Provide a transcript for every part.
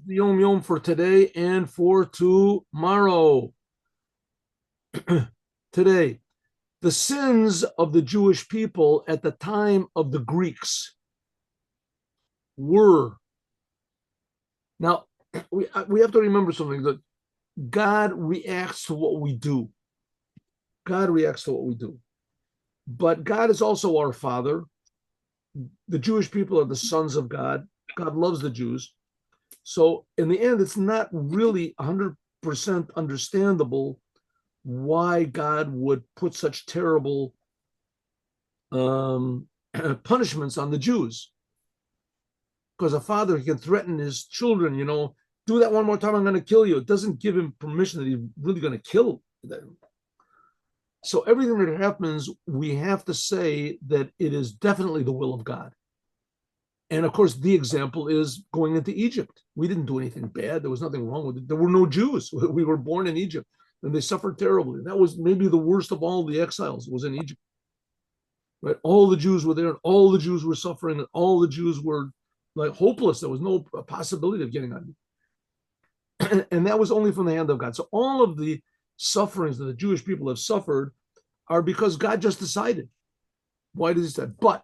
the Yom Yom for today and for tomorrow. Today, the sins of the Jewish people at the time of the Greeks were. Now, we have to remember something, that God reacts to what we do. God reacts to what we do. But God is also our Father. The Jewish people are the sons of God. God loves the Jews. So in the end, it's not really 100% understandable why God would put such terrible punishments on the Jews. Because a father can threaten his children, do that one more time, I'm going to kill you. It doesn't give him permission that he's really going to kill them. So everything that happens, we have to say that it is definitely the will of God. And of course, the example is going into Egypt. We didn't do anything bad. There was nothing wrong with it. There were no Jews. We were born in Egypt, and they suffered terribly. That was maybe the worst of all the exiles, was in Egypt. Right? All the Jews were there, and all the Jews were suffering, and all the Jews were like hopeless. There was no possibility of getting out. And that was only from the hand of God. So all of the sufferings that the Jewish people have suffered are because God just decided. Why did he say? But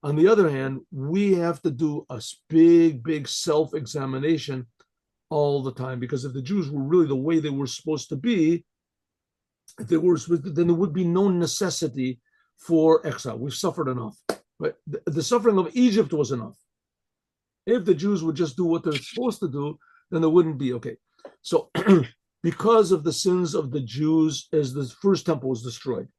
on the other hand, we have to do a big self-examination all the time, because if the Jews were really the way they were supposed to be, then there would be no necessity for exile. We've suffered enough. Right? The suffering of Egypt was enough. If the Jews would just do what they're supposed to do, then there wouldn't be. Okay. So because of the sins of the Jews, as the first temple was destroyed,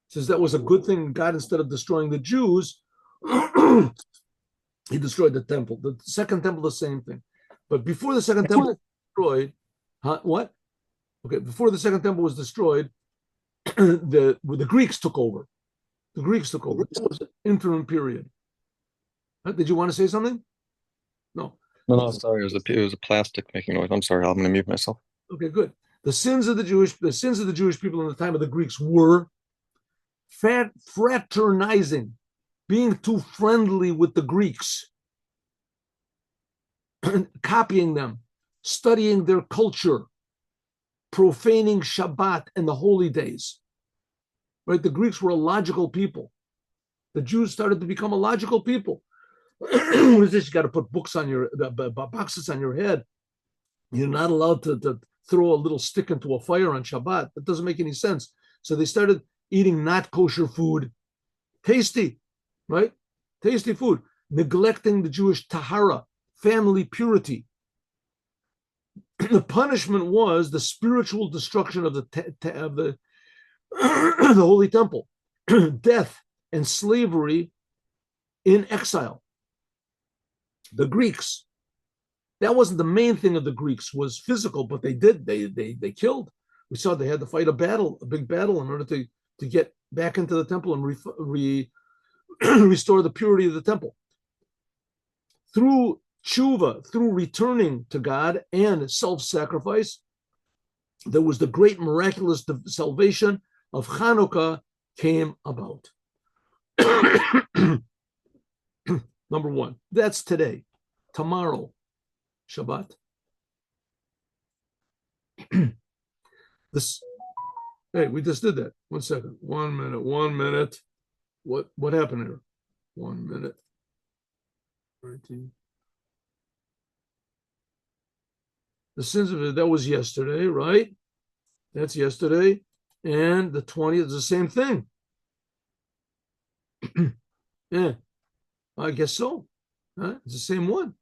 says that was a good thing. God, instead of destroying the Jews, he destroyed the temple. The second temple, the same thing. But before the second temple was destroyed, what? Okay, before the second temple was destroyed, the Greeks took over. The Greeks took over. It was an interim period. Did you want to say something? No. No, sorry. It was a plastic making noise. I'm sorry. I'm going to mute myself. Okay, good. The sins of the Jewish people in the time of the Greeks were fraternizing, being too friendly with the Greeks, copying them, studying their culture, profaning Shabbat and the holy days. Right? The Greeks were a logical people. The Jews started to become a logical people. What is this? You got to put boxes on your head. You're not allowed to throw a little stick into a fire on Shabbat. That doesn't make any sense. So they started eating not kosher food, tasty, right? Tasty food, neglecting the Jewish tahara, family purity. The punishment was the spiritual destruction of the Holy Temple, death and slavery in exile. The Greeks, that wasn't the main thing of the Greeks, was physical, but they killed. We saw they had to fight a big battle in order to get back into the temple and restore the purity of the temple. Through tshuva, through returning to God and self-sacrifice, there was the great miraculous salvation of Chanuka came about. Number one, that's today. Tomorrow, Shabbat. Hey, we just did that. 1 second. 1 minute. What happened here? 1 minute. 19. The sins of it, that was yesterday, right? That's yesterday. And the 20th is the same thing. Yeah, I guess so. It's the same one.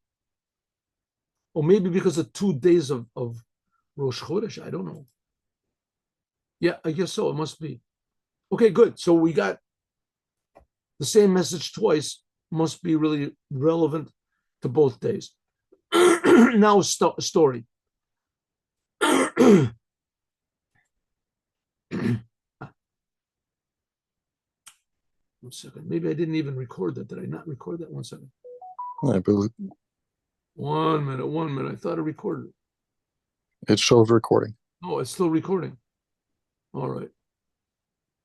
Or maybe because of 2 days of Rosh Chodesh. I don't know. Yeah, I guess so. It must be. Okay, good. So we got the same message twice. Must be really relevant to both days. Now, story. 1 second. Maybe I didn't even record that. Did I not record that? 1 second. I believe 1 minute. 1 minute. I thought I recorded it. it shows recording. Oh, it's still recording. All right.